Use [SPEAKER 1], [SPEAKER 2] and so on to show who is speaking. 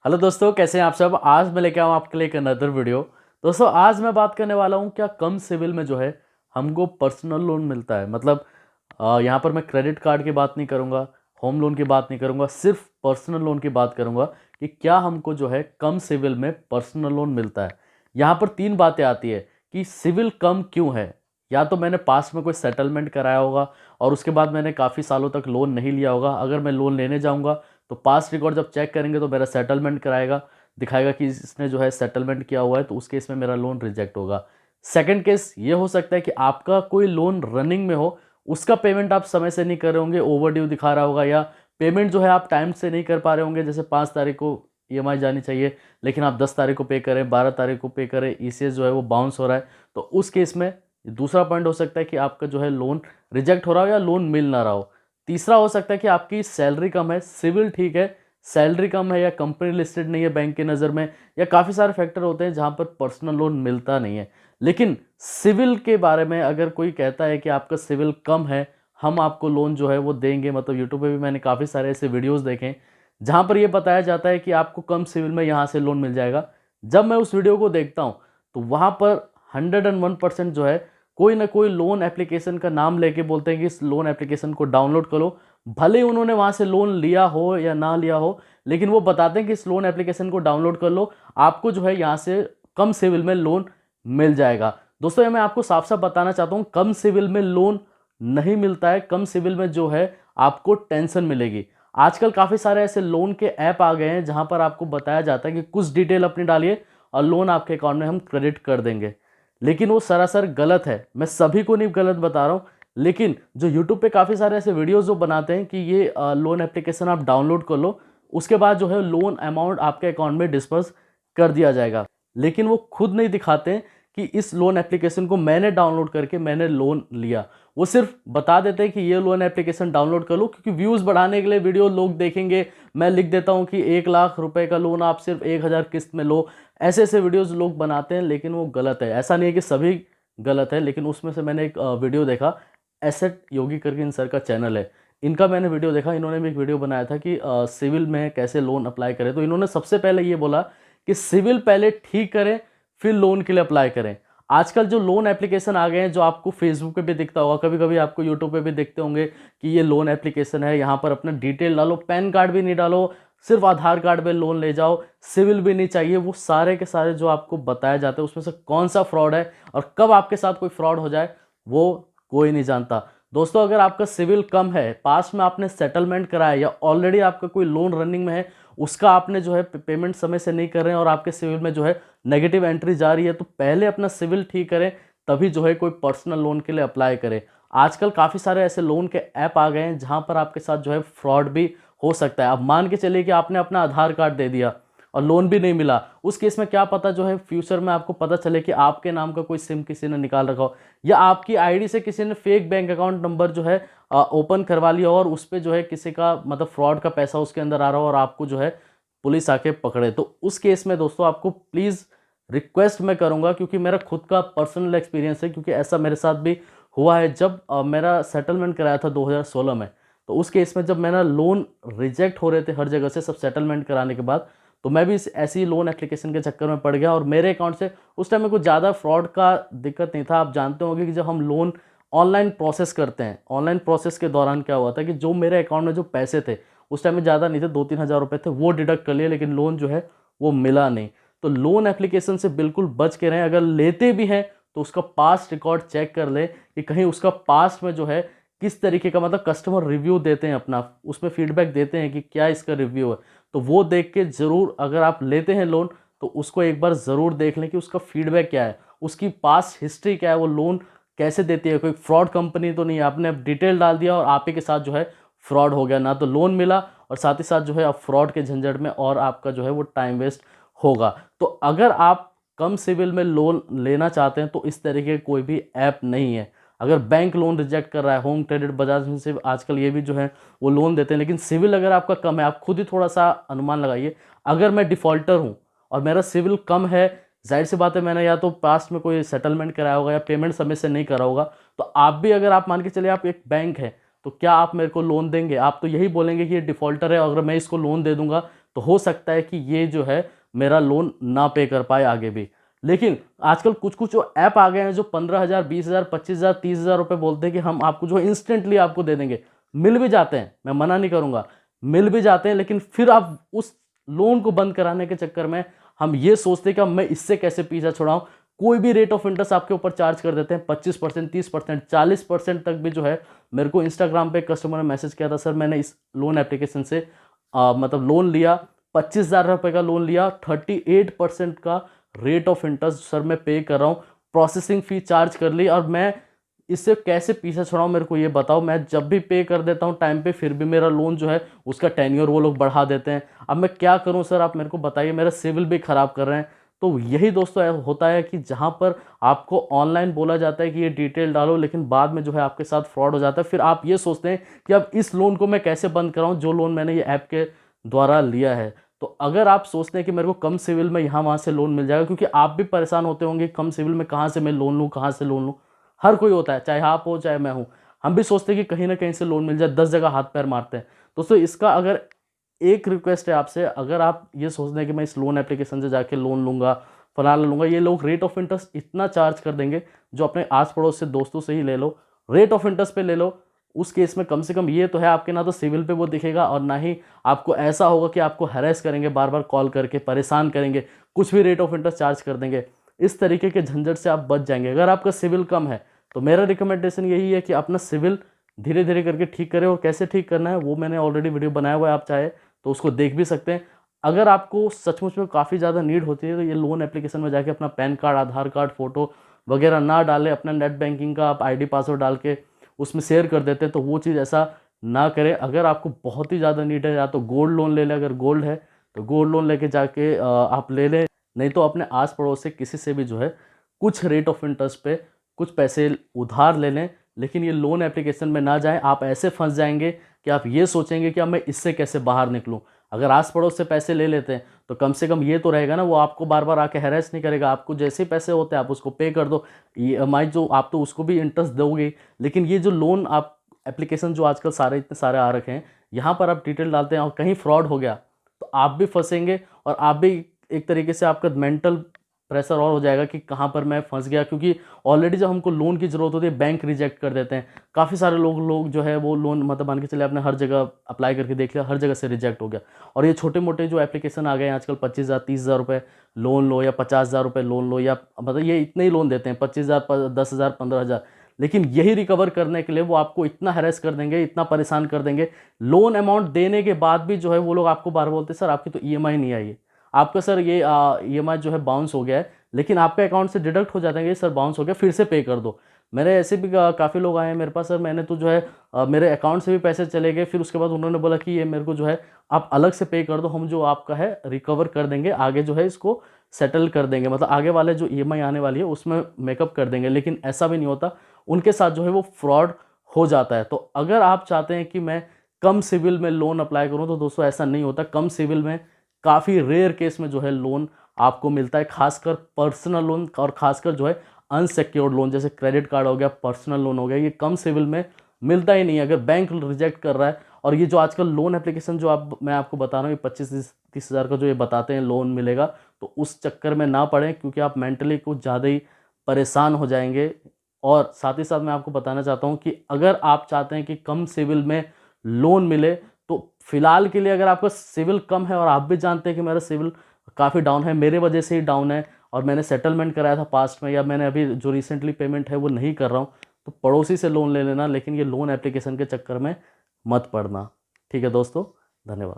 [SPEAKER 1] Hello दोस्तों, कैसे हैं आप सब। आज मैं लेके आऊँ आपके लिए एक अनदर वीडियो। दोस्तों, आज मैं बात करने वाला हूँ क्या कम सिविल में जो है हमको पर्सनल लोन मिलता है। मतलब यहाँ पर मैं क्रेडिट कार्ड की बात नहीं करूँगा, होम लोन की बात नहीं करूँगा, सिर्फ पर्सनल लोन की बात करूँगा कि क्या हमको जो है कम सिविल में पर्सनल लोन मिलता है। यहाँ पर तीन बातें आती है कि सिविल कम क्यों है। या तो मैंने पास्ट में कोई सेटलमेंट कराया होगा और उसके बाद मैंने काफ़ी सालों तक लोन नहीं लिया होगा। अगर मैं लोन लेने जाऊँगा तो पास्ट रिकॉर्ड जब चेक करेंगे तो मेरा सेटलमेंट कराएगा, दिखाएगा कि इसने जो है सेटलमेंट किया हुआ है, तो उस केस में मेरा लोन रिजेक्ट होगा। सेकंड केस ये हो सकता है कि आपका कोई लोन रनिंग में हो, उसका पेमेंट आप समय से नहीं कर रहे होंगे, ओवरड्यू दिखा रहा होगा, या पेमेंट जो है आप टाइम से नहीं कर पा रहे होंगे। जैसे 5 तारीख को ईएमआई जानी चाहिए लेकिन आप 10 तारीख को पे करें, 12 तारीख को पे करें, ईसीएस जो है वो बाउंस हो रहा है। तो उस केस में दूसरा पॉइंट हो सकता है कि आपका जो है लोन रिजेक्ट हो रहा हो या लोन मिल ना रहा हो। तीसरा हो सकता है कि आपकी सैलरी कम है, सिविल ठीक है, सैलरी कम है, या कंपनी लिस्टेड नहीं है बैंक की नज़र में, या काफ़ी सारे फैक्टर होते हैं जहां पर पर्सनल लोन मिलता नहीं है। लेकिन सिविल के बारे में अगर कोई कहता है कि आपका सिविल कम है, हम आपको लोन जो है वो देंगे। मतलब यूट्यूब पे भी मैंने काफ़ी सारे ऐसे वीडियोज़ देखे हैं जहाँ पर यह बताया जाता है कि आपको कम सिविल में यहाँ से लोन मिल जाएगा। जब मैं उस वीडियो को देखता हूँ तो वहाँ पर 101% जो है कोई ना कोई लोन एप्लीकेशन का नाम लेके बोलते हैं कि इस लोन एप्लीकेशन को डाउनलोड करो। भले ही उन्होंने वहाँ से लोन लिया हो या ना लिया हो, लेकिन वो बताते हैं कि इस लोन एप्लीकेशन को डाउनलोड कर लो, आपको जो है यहाँ से कम सिविल में लोन मिल जाएगा। दोस्तों, ये मैं आपको साफ साफ बताना चाहता हूँ, कम सिविल में लोन नहीं मिलता है। कम सिविल में जो है आपको टेंशन मिलेगी। आजकल काफ़ी सारे ऐसे लोन के ऐप आ गए हैं जहाँ पर आपको बताया जाता है कि कुछ डिटेल अपनी डालिए और लोन आपके अकाउंट में हम क्रेडिट कर देंगे। लेकिन वो सरासर गलत है। मैं सभी को नहीं गलत बता रहा हूँ, लेकिन जो यूट्यूब पे काफ़ी सारे ऐसे वीडियोस जो बनाते हैं कि ये लोन एप्लीकेशन आप डाउनलोड कर लो, उसके बाद जो है लोन अमाउंट आपके अकाउंट में डिस्पर्स कर दिया जाएगा। लेकिन वो खुद नहीं दिखाते हैं कि इस लोन एप्लीकेशन को मैंने डाउनलोड करके मैंने लोन लिया। वो सिर्फ बता देते हैं कि ये लोन एप्लीकेशन डाउनलोड कर लो, क्योंकि व्यूज़ बढ़ाने के लिए वीडियो लोग देखेंगे। मैं लिख देता हूँ कि 1 लाख रुपए का लोन आप सिर्फ 1000 किस्त में लो। ऐसे ऐसे वीडियोस लोग बनाते हैं, लेकिन वो गलत है। ऐसा नहीं है कि सभी गलत है, लेकिन उसमें से मैंने एक वीडियो देखा, एसेट योगी करके इन सर का चैनल है, इनका मैंने वीडियो देखा। इन्होंने भी एक वीडियो बनाया था कि सिविल में कैसे लोन अप्लाई करें। तो इन्होंने सबसे पहले ये बोला कि सिविल पहले ठीक करें, फिर लोन के लिए अप्लाई करें। आजकल जो लोन एप्लीकेशन आ गए हैं, जो आपको फेसबुक पे भी दिखता होगा, कभी कभी आपको यूट्यूब पे भी दिखते होंगे कि ये लोन एप्लीकेशन है, यहाँ पर अपना डिटेल डालो, पैन कार्ड भी नहीं डालो, सिर्फ आधार कार्ड पे लोन ले जाओ, सिविल भी नहीं चाहिए। वो सारे के सारे जो आपको बताया जाता है उसमें से कौन सा फ्रॉड है और कब आपके साथ कोई फ्रॉड हो जाए वो कोई नहीं जानता। दोस्तों, अगर आपका सिविल कम है, पास में आपने सेटलमेंट कराया या ऑलरेडी आपका कोई लोन रनिंग में है, उसका आपने जो है पेमेंट समय से नहीं कर रहे हैं और आपके सिविल में जो है नेगेटिव एंट्री जा रही है, तो पहले अपना सिविल ठीक करें, तभी जो है कोई पर्सनल लोन के लिए अप्लाई करें। आजकल काफ़ी सारे ऐसे लोन के ऐप आ गए हैं जहां पर आपके साथ जो है फ्रॉड भी हो सकता है। अब मान के चलिए कि आपने अपना आधार कार्ड दे दिया और लोन भी नहीं मिला, उस केस में क्या पता जो है फ्यूचर में आपको पता चले कि आपके नाम का कोई सिम किसी ने निकाल रखा हो, या आपकी आईडी से किसी ने फेक बैंक अकाउंट नंबर जो है ओपन करवा लिया और उस पर जो है किसी का मतलब फ्रॉड का पैसा उसके अंदर आ रहा हो और आपको जो है पुलिस आके पकड़े। तो उस केस में दोस्तों आपको प्लीज़ रिक्वेस्ट मैं करूंगा, क्योंकि मेरा खुद का पर्सनल एक्सपीरियंस है, क्योंकि ऐसा मेरे साथ भी हुआ है। जब मेरा सेटलमेंट कराया था 2016 में, तो उस केस में जब मेरा लोन रिजेक्ट हो रहे थे हर जगह से सब सेटलमेंट कराने के बाद, तो मैं भी इस ऐसी लोन एप्लीकेशन के चक्कर में पड़ गया और मेरे अकाउंट से उस टाइम में कुछ ज़्यादा फ्रॉड का दिक्कत नहीं था। आप जानते होंगे कि जब हम लोन ऑनलाइन प्रोसेस करते हैं, ऑनलाइन प्रोसेस के दौरान क्या हुआ था कि जो मेरे अकाउंट में जो पैसे थे उस टाइम में ज़्यादा नहीं थे, 2-3 हज़ार रुपये थे, वो डिडक्ट कर लिए, लेकिन लोन जो है वो मिला नहीं। तो लोन एप्लीकेशन से बिल्कुल बच के रहें। अगर लेते भी हैं तो उसका पास्ट रिकॉर्ड चेक कर लें कि कहीं उसका पास्ट में जो है किस तरीके का मतलब कस्टमर रिव्यू देते हैं, अपना उसमें फीडबैक देते हैं कि क्या इसका रिव्यू है। तो वो देख के ज़रूर, अगर आप लेते हैं लोन तो उसको एक बार ज़रूर देख लें कि उसका फीडबैक क्या है, उसकी पास्ट हिस्ट्री क्या है, वो लोन कैसे देती है, कोई फ्रॉड कंपनी तो नहीं है। आपने अब डिटेल डाल दिया और आप ही के साथ जो है फ्रॉड हो गया, ना तो लोन मिला और साथ ही साथ जो है आप फ्रॉड के झंझट में और आपका जो है वो टाइम वेस्ट होगा। तो अगर आप कम सिविल में लोन लेना चाहते हैं तो इस तरीके का कोई भी ऐप नहीं है। अगर बैंक लोन रिजेक्ट कर रहा है, होम क्रेडिट, बजाज से आजकल ये भी जो है वो लोन देते हैं, लेकिन सिविल अगर आपका कम है, आप खुद ही थोड़ा सा अनुमान लगाइए। अगर मैं डिफ़ॉल्टर हूँ और मेरा सिविल कम है, जाहिर सी बात है मैंने या तो पास्ट में कोई सेटलमेंट कराया होगा या पेमेंट समय से नहीं करा होगा, तो आप भी, अगर आप मान के चलिए आप एक बैंक है, तो क्या आप मेरे को लोन देंगे? आप तो यही बोलेंगे कि ये डिफ़ॉल्टर है, अगर मैं इसको लोन दे दूंगा तो हो सकता है कि ये जो है मेरा लोन ना पे कर पाए आगे भी। लेकिन आजकल कुछ कुछ जो ऐप आ गए हैं जो 15,000, 20,000, 25,000, 30,000 रुपये बोलते हैं कि हम आपको जो इंस्टेंटली आपको दे देंगे। मिल भी जाते हैं, मैं मना नहीं करूँगा, मिल भी जाते हैं, लेकिन फिर आप उस लोन को बंद कराने के चक्कर में हम ये सोचते हैं कि अब मैं इससे कैसे पीछा छुड़ाऊं। कोई भी रेट ऑफ इंटरेस्ट आपके ऊपर चार्ज कर देते हैं, 25%, 30%, 40% तक भी जो है। मेरे को इंस्टाग्राम पे कस्टमर ने मैसेज किया था, सर मैंने इस लोन एप्लीकेशन से मतलब लोन लिया, 25,000 रुपये का लोन लिया, 38% का रेट ऑफ इंटरेस्ट सर मैं पे कर रहा हूँ, प्रोसेसिंग फ़ी चार्ज कर ली, और मैं इससे कैसे पीछा छुड़ाऊँ मेरे को ये बताओ। मैं जब भी पे कर देता हूँ टाइम पे, फिर भी मेरा लोन जो है उसका टेन्योर वो लोग बढ़ा देते हैं। अब मैं क्या करूँ सर, आप मेरे को बताइए, मेरा सिविल भी ख़राब कर रहे हैं। तो यही दोस्तों होता है कि जहाँ पर आपको ऑनलाइन बोला जाता है कि ये डिटेल डालो, लेकिन बाद में जो है आपके साथ फ्रॉड हो जाता है। फिर आप ये सोचते हैं कि अब इस लोन को मैं कैसे बंद कराऊँ जो लोन मैंने ये ऐप के द्वारा लिया है। तो अगर आप सोचते हैं कि मेरे को कम सिविल में यहाँ वहाँ से लोन मिल जाएगा, क्योंकि आप भी परेशान होते होंगे कम सिविल में कहाँ से मैं लोन लूँ, कहाँ से लोन लूँ। हर कोई होता है, चाहे आप हो चाहे मैं हूँ, हम भी सोचते हैं कि कहीं ना कहीं से लोन मिल जाए, 10 जगह हाथ पैर मारते हैं। दोस्तों इसका अगर एक रिक्वेस्ट है आपसे, अगर आप ये सोचते हैं कि मैं इस लोन एप्लीकेशन से जाके लोन लूँगा, फलाना लूँगा, ये लोग रेट ऑफ इंटरेस्ट इतना चार्ज कर देंगे, जो अपने आस पड़ोस से दोस्तों से ही ले लो, रेट ऑफ इंटरेस्ट पे ले लो। उस केस में कम से कम ये तो है, आपके ना तो सिविल पे वो दिखेगा, और ना ही आपको ऐसा होगा कि आपको हैरेस करेंगे, बार बार कॉल करके परेशान करेंगे, कुछ भी रेट ऑफ इंटरेस्ट चार्ज कर देंगे। इस तरीके के झंझट से आप बच जाएंगे। अगर आपका सिविल कम है तो मेरा रिकमेंडेशन यही है कि अपना सिविल धीरे धीरे करके ठीक करें, और कैसे ठीक करना है वो मैंने ऑलरेडी वीडियो बनाया हुआ है, आप चाहे तो उसको देख भी सकते हैं। अगर आपको सचमुच में काफ़ी ज़्यादा नीड होती है तो ये लोन एप्लीकेशन में जाके अपना पैन कार्ड, आधार कार्ड, फ़ोटो वगैरह ना डालें, अपना नेट बैंकिंग का आप आईडी पासवर्ड डाल के उसमें शेयर कर देते हैं, तो वो चीज़ ऐसा ना करें। अगर आपको बहुत ही ज़्यादा नीड है, या तो गोल्ड लोन ले लें, अगर गोल्ड है तो गोल्ड लोन लेके जाके आप ले लें, नहीं तो अपने आस पड़ोस से किसी से भी जो है कुछ रेट ऑफ इंटरेस्ट पे कुछ पैसे उधार ले लें। लेकिन ये लोन एप्लीकेशन में ना जाएं, आप ऐसे फंस जाएंगे कि आप ये सोचेंगे कि अब मैं इससे कैसे बाहर निकलूं। अगर आस पड़ोस से पैसे ले लेते हैं तो कम से कम ये तो रहेगा ना, वो आपको बार बार आके हैरेस नहीं करेगा, आपको जैसे ही पैसे होते हैं आप उसको पे कर दो, EMI जो आप तो उसको भी इंटरेस्ट दोगे। लेकिन ये जो लोन आप एप्लीकेशन जो आजकल सारे इतने सारे आ रखे हैं, यहाँ पर आप डिटेल डालते हैं और कहीं फ्रॉड हो गया तो आप भी फंसेंगे, और आप भी एक तरीके से आपका मेंटल प्रेशर और हो जाएगा कि कहाँ पर मैं फंस गया। क्योंकि ऑलरेडी जब हमको लोन की ज़रूरत होती है बैंक रिजेक्ट कर देते हैं। काफ़ी सारे लोग जो है वो लोन मतलब मान के चले आपने हर जगह अप्लाई करके देख लिया, हर जगह से रिजेक्ट हो गया। और ये छोटे मोटे जो एप्लीकेशन आ गए हैं आजकल, 25,000, 30,000 रुपये लोन लो, या 50,000 रुपये लोन लो, या मतलब ये इतने ही लोन देते हैं, 25,000, 10,000, 15,000। लेकिन यही रिकवर करने के लिए वो आपको इतना हैरेस कर देंगे, इतना परेशान कर देंगे। लोन अमाउंट देने के बाद भी जो है वो लोग आपको बार बार बोलते हैं सर आपकी तो EMI नहीं आई है, आपका सर ये EMI जो है बाउंस हो गया है, लेकिन आपके अकाउंट से डिडक्ट हो जाते हैं, सर बाउंस हो गया फिर से पे कर दो। मेरे ऐसे भी काफ़ी लोग आए हैं मेरे पास, सर मैंने तो जो है मेरे अकाउंट से भी पैसे चले गए, फिर उसके बाद उन्होंने बोला कि ये मेरे को जो है आप अलग से पे कर दो, हम जो आपका है रिकवर कर देंगे, आगे जो है इसको सेटल कर देंगे, मतलब आगे वाले जो EMI आने वाली है उसमें मेकअप कर देंगे। लेकिन ऐसा भी नहीं होता, उनके साथ जो है वो फ्रॉड हो जाता है। तो अगर आप चाहते हैं कि मैं कम सिविल में लोन अप्लाई करूं तो दोस्तों ऐसा नहीं होता। कम सिविल में काफ़ी रेयर केस में जो है लोन आपको मिलता है, खासकर पर्सनल लोन, और खासकर जो है अनसिक्योर्ड लोन जैसे क्रेडिट कार्ड हो गया, पर्सनल लोन हो गया, ये कम सिविल में मिलता ही नहीं है। अगर बैंक रिजेक्ट कर रहा है, और ये जो आजकल लोन एप्लीकेशन जो मैं आपको बता रहा हूँ, ये 25-30 हज़ार का जो ये बताते हैं लोन मिलेगा, तो उस चक्कर में ना पड़ें, क्योंकि आप मेंटली कुछ ज़्यादा ही परेशान हो जाएंगे। और साथ ही साथ मैं आपको बताना चाहता हूँ कि अगर आप चाहते हैं कि कम सिविल में लोन मिले, तो फिलहाल के लिए अगर आपका सिविल कम है, और आप भी जानते हैं कि मेरा सिविल काफ़ी डाउन है, मेरे वजह से ही डाउन है, और मैंने सेटलमेंट कराया था पास्ट में, या मैंने अभी जो रिसेंटली पेमेंट है वो नहीं कर रहा हूँ, तो पड़ोसी से लोन ले लेना, लेकिन ये लोन एप्लीकेशन के चक्कर में मत पड़ना। ठीक है दोस्तों, धन्यवाद।